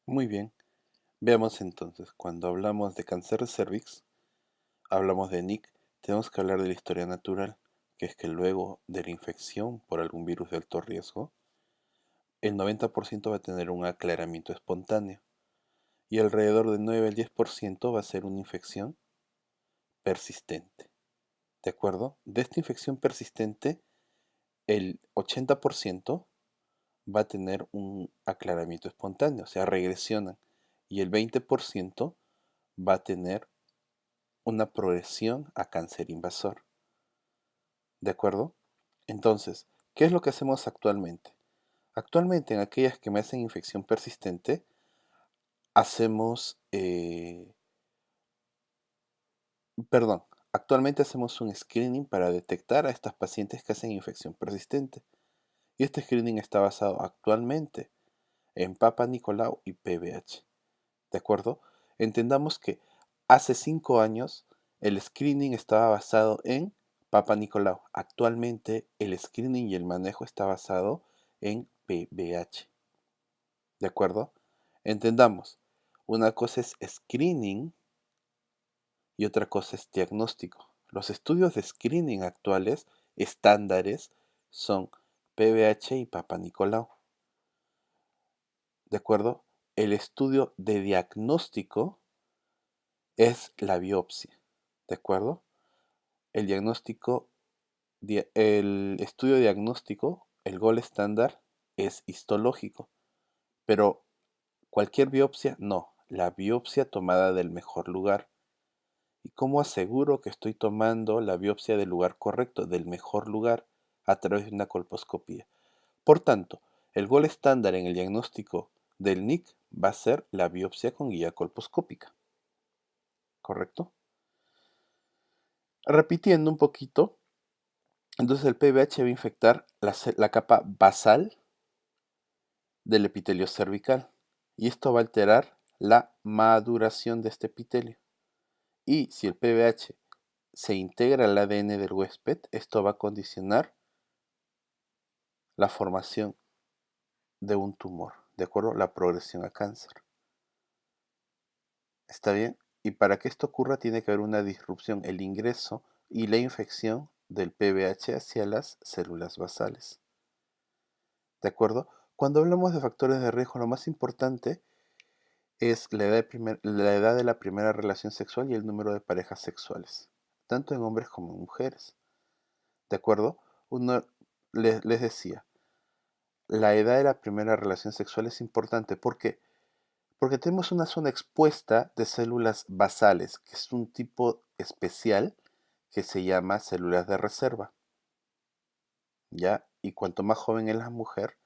Muy bien, veamos entonces, cuando hablamos de cáncer de cervix, hablamos de NIC, tenemos que hablar de la historia natural, que es que luego de la infección por algún virus de alto riesgo, el 90% va a tener un aclaramiento espontáneo y alrededor del 9 al 10% va a ser una infección persistente. ¿De acuerdo? De esta infección persistente, el 80% va a tener un aclaramiento espontáneo, o sea, regresionan, y el 20% va a tener una progresión a cáncer invasor. ¿De acuerdo? Entonces, ¿qué es lo que hacemos actualmente? Actualmente en aquellas que me hacen infección persistente, hacemos, perdón, actualmente hacemos un screening para detectar a estas pacientes que hacen infección persistente. Y este screening está basado actualmente en Papa Nicolau y PBH. ¿De acuerdo? Entendamos que hace 5 años el screening estaba basado en Papa Nicolau. Actualmente el screening y el manejo está basado en PBH. ¿De acuerdo? Entendamos, una cosa es screening y otra cosa es diagnóstico. Los estudios de screening actuales, estándares, son PBH y Papa Nicolau. ¿De acuerdo? El estudio de diagnóstico es la biopsia. ¿De acuerdo? El diagnóstico, el estudio diagnóstico, el gold estándar, es histológico. Pero cualquier biopsia, no. La biopsia tomada del mejor lugar. ¿Y cómo aseguro que estoy tomando la biopsia del lugar correcto, del mejor lugar, a través de una colposcopía? Por tanto, el gol estándar en el diagnóstico del NIC va a ser la biopsia con guía colposcópica. ¿Correcto? Repitiendo un poquito, entonces el PBH va a infectar la capa basal del epitelio cervical y esto va a alterar la maduración de este epitelio. Y si el PBH se integra al ADN del huésped, esto va a condicionar la formación de un tumor, ¿de acuerdo? La progresión a cáncer. ¿Está bien? Y para que esto ocurra tiene que haber una disrupción, el ingreso y la infección del PBH hacia las células basales. ¿De acuerdo? Cuando hablamos de factores de riesgo, lo más importante es la edad de la primera relación sexual y el número de parejas sexuales, tanto en hombres como en mujeres. ¿De acuerdo? Uno les decía, la edad de la primera relación sexual es importante. ¿Por qué? Porque tenemos una zona expuesta de células basales, que es un tipo especial que se llama células de reserva. ¿Ya? Y cuanto más joven es la mujer,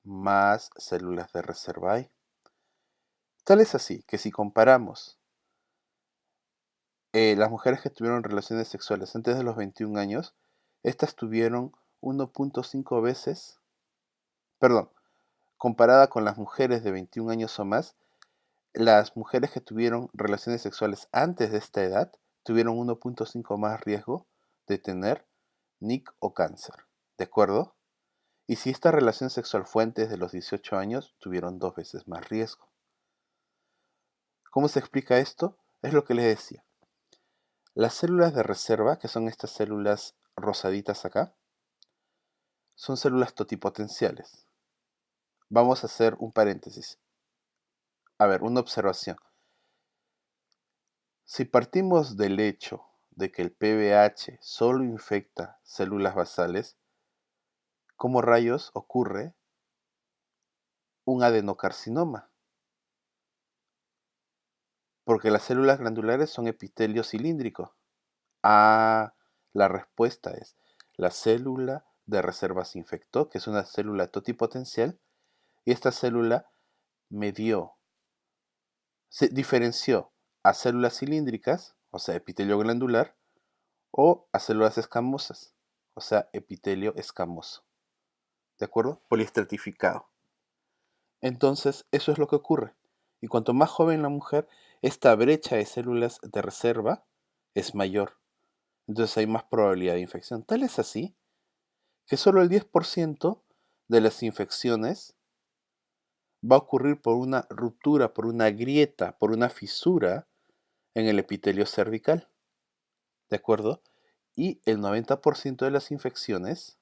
más células de reserva hay. Tal es así que si comparamos las mujeres que tuvieron relaciones sexuales antes de los 21 años, estas tuvieron 1.5 veces, perdón, comparada con las mujeres de 21 años o más, las mujeres que tuvieron relaciones sexuales antes de esta edad tuvieron 1.5 más riesgo de tener NIC o cáncer. ¿De acuerdo? Y si esta relación sexual fue antes de los 18 años, tuvieron 2 veces más riesgo. ¿Cómo se explica esto? Es lo que les decía. Las células de reserva, que son estas células rosaditas acá, son células totipotenciales. Vamos a hacer un paréntesis. A ver, una observación. Si partimos del hecho de que el PBH solo infecta células basales, ¿cómo rayos ocurre un adenocarcinoma? Porque las células glandulares son epitelio cilíndrico. Ah, la respuesta es, la célula de reserva se infectó, que es una célula totipotencial, y esta célula se diferenció a células cilíndricas, o sea, epitelio glandular, o a células escamosas, o sea, epitelio escamoso. ¿De acuerdo? Poliestratificado. Entonces, eso es lo que ocurre. Y cuanto más joven la mujer, esta brecha de células de reserva es mayor. Entonces hay más probabilidad de infección. Tal es así que solo el 10% de las infecciones va a ocurrir por una ruptura, por una grieta, por una fisura en el epitelio cervical, ¿de acuerdo? Y el 90% de las infecciones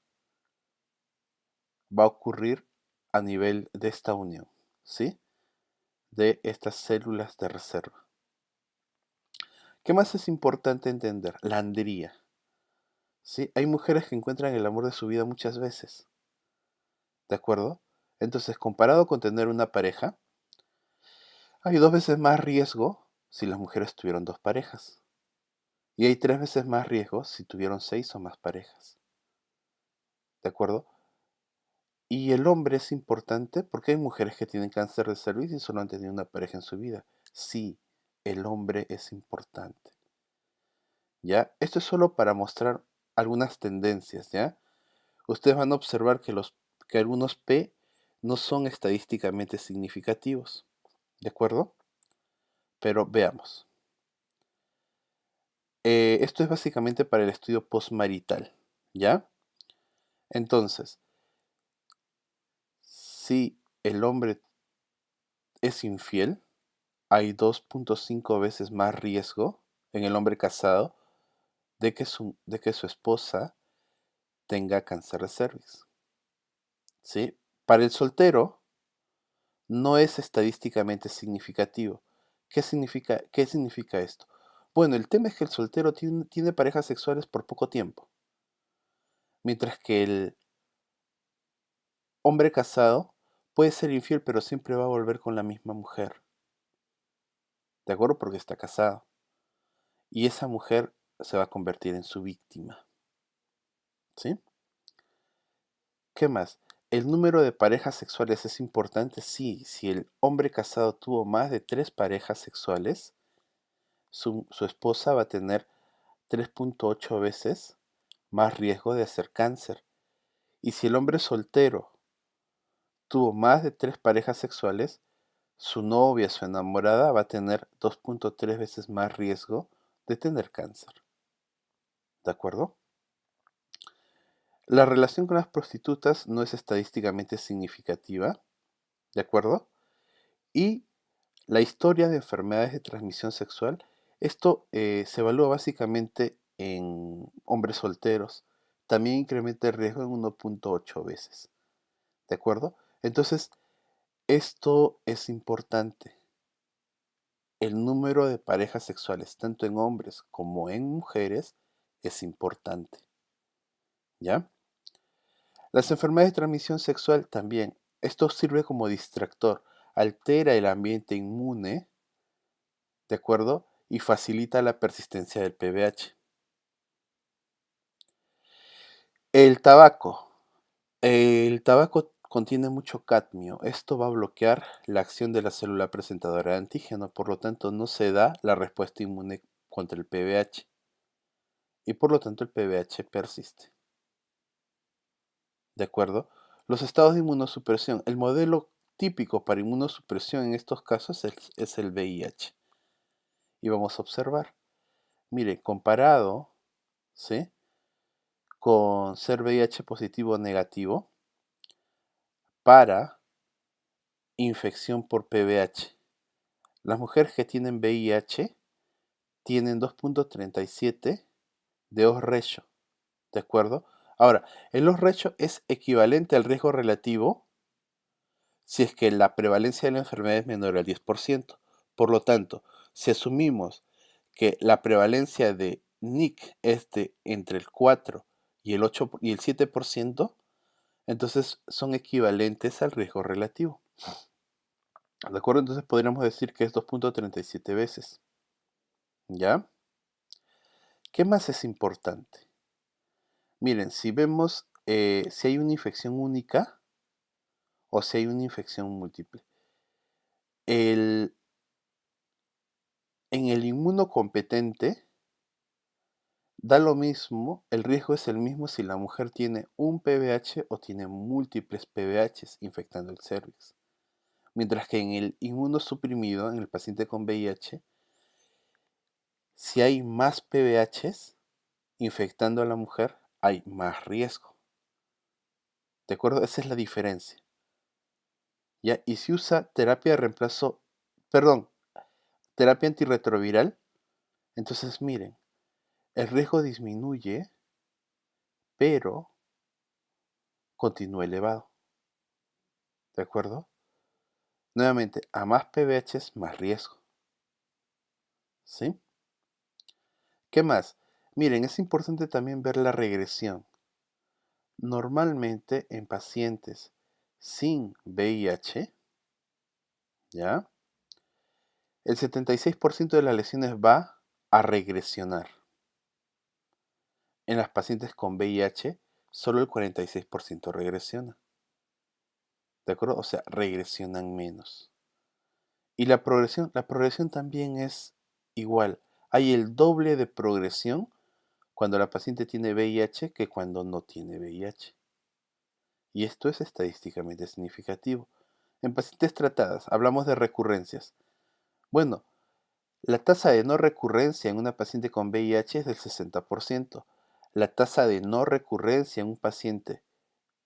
va a ocurrir a nivel de esta unión, ¿sí? De estas células de reserva. ¿Qué más es importante entender? La andría, ¿sí? Hay mujeres que encuentran el amor de su vida muchas veces, ¿de acuerdo? Entonces, comparado con tener una pareja, hay 2 veces más riesgo si las mujeres tuvieron 2 parejas. Y hay 3 veces más riesgo si tuvieron 6 o más parejas. ¿De acuerdo? Y el hombre es importante porque hay mujeres que tienen cáncer de cervix y solo han tenido una pareja en su vida. Sí, el hombre es importante. ¿Ya? Esto es solo para mostrar algunas tendencias, ¿ya? Ustedes van a observar que algunos P no son estadísticamente significativos. ¿De acuerdo? Pero veamos. Esto es básicamente para el estudio postmarital, ¿ya? Entonces, si el hombre es infiel, hay 2.5 veces más riesgo en el hombre casado de que su esposa tenga cáncer de cervix, ¿sí? Para el soltero no es estadísticamente significativo. ¿Qué significa esto? Bueno, el tema es que el soltero tiene parejas sexuales por poco tiempo, mientras que el hombre casado puede ser infiel, pero siempre va a volver con la misma mujer, ¿de acuerdo? Porque está casado. Y esa mujer se va a convertir en su víctima, ¿sí? ¿Qué más? ¿El número de parejas sexuales es importante? Sí, si el hombre casado tuvo más de 3 parejas sexuales, su esposa va a tener 3.8 veces más riesgo de hacer cáncer. Y si el hombre soltero tuvo más de 3 parejas sexuales, su novia, su enamorada, va a tener 2.3 veces más riesgo de tener cáncer. ¿De acuerdo? La relación con las prostitutas no es estadísticamente significativa. ¿De acuerdo? Y la historia de enfermedades de transmisión sexual, esto se evalúa básicamente en hombres solteros. También incrementa el riesgo en 1.8 veces. ¿De acuerdo? Entonces, esto es importante. El número de parejas sexuales, tanto en hombres como en mujeres, es importante. ¿Ya? Las enfermedades de transmisión sexual también. Esto sirve como distractor, altera el ambiente inmune, ¿de acuerdo? Y facilita la persistencia del PVH. El tabaco. El tabaco contiene mucho cadmio. Esto va a bloquear la acción de la célula presentadora de antígeno, por lo tanto no se da la respuesta inmune contra el PVH. Y por lo tanto el PVH persiste. ¿De acuerdo? Los estados de inmunosupresión. El modelo típico para inmunosupresión en estos casos es el VIH. Y vamos a observar. Mire, comparado, ¿sí?, con ser VIH positivo o negativo para infección por PVH. Las mujeres que tienen VIH tienen 2.37 de odds ratio, ¿de acuerdo? Ahora, el odds ratio es equivalente al riesgo relativo si es que la prevalencia de la enfermedad es menor al 10%. Por lo tanto, si asumimos que la prevalencia de NIC es de entre el 4 y el 8 y el 7%, entonces son equivalentes al riesgo relativo. ¿De acuerdo? Entonces podríamos decir que es 2.37 veces. ¿Ya? ¿Qué más es importante? Miren, si vemos si hay una infección única o si hay una infección múltiple. En el inmunocompetente da lo mismo, el riesgo es el mismo si la mujer tiene un PVH o tiene múltiples PVHs infectando el cervix. Mientras que en el inmunosuprimido, en el paciente con VIH, si hay más PVHs infectando a la mujer, hay más riesgo. ¿De acuerdo? Esa es la diferencia. ¿Ya? Y si usa terapia de reemplazo, perdón, terapia antirretroviral, entonces miren, el riesgo disminuye, pero continúa elevado. ¿De acuerdo? Nuevamente, a más PBH, más riesgo. ¿Sí? ¿Qué más? Miren, es importante también ver la regresión. Normalmente en pacientes sin VIH, ¿ya? El 76% de las lesiones va a regresionar. En las pacientes con VIH, solo el 46% regresiona. ¿De acuerdo? O sea, regresionan menos. Y la progresión también es igual. Hay el doble de progresión cuando la paciente tiene VIH que cuando no tiene VIH. Y esto es estadísticamente significativo. En pacientes tratadas, hablamos de recurrencias. Bueno, la tasa de no recurrencia en una paciente con VIH es del 60%. La tasa de no recurrencia en un paciente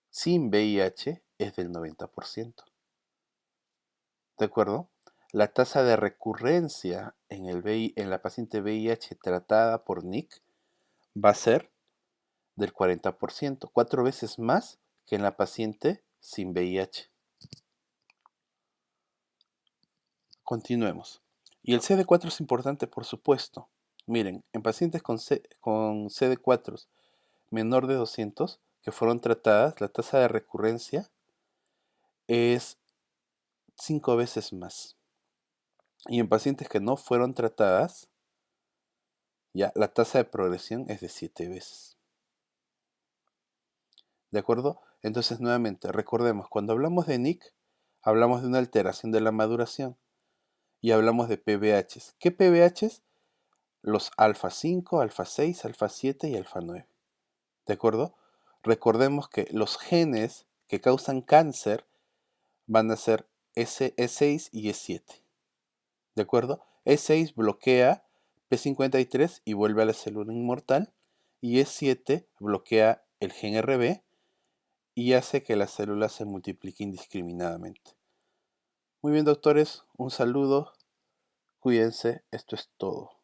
sin VIH es del 90%. ¿De acuerdo? La tasa de recurrencia en la paciente VIH tratada por NIC va a ser del 40%, 4 veces más que en la paciente sin VIH. Continuemos. Y el CD4 es importante, por supuesto. Miren, en pacientes con CD4 menor de 200 que fueron tratadas, la tasa de recurrencia es 5 veces más. Y en pacientes que no fueron tratadas, ya la tasa de progresión es de 7 veces. ¿De acuerdo? Entonces, nuevamente, recordemos, cuando hablamos de NIC, hablamos de una alteración de la maduración y hablamos de PBHs. ¿Qué PBHs? Los alfa 5, alfa 6, alfa 7 y alfa 9. ¿De acuerdo? Recordemos que los genes que causan cáncer van a ser E6 y E7. ¿De acuerdo? E6 bloquea P53 y vuelve a la célula inmortal. Y E7 bloquea el gen RB y hace que la célula se multiplique indiscriminadamente. Muy bien, doctores, un saludo. Cuídense, esto es todo.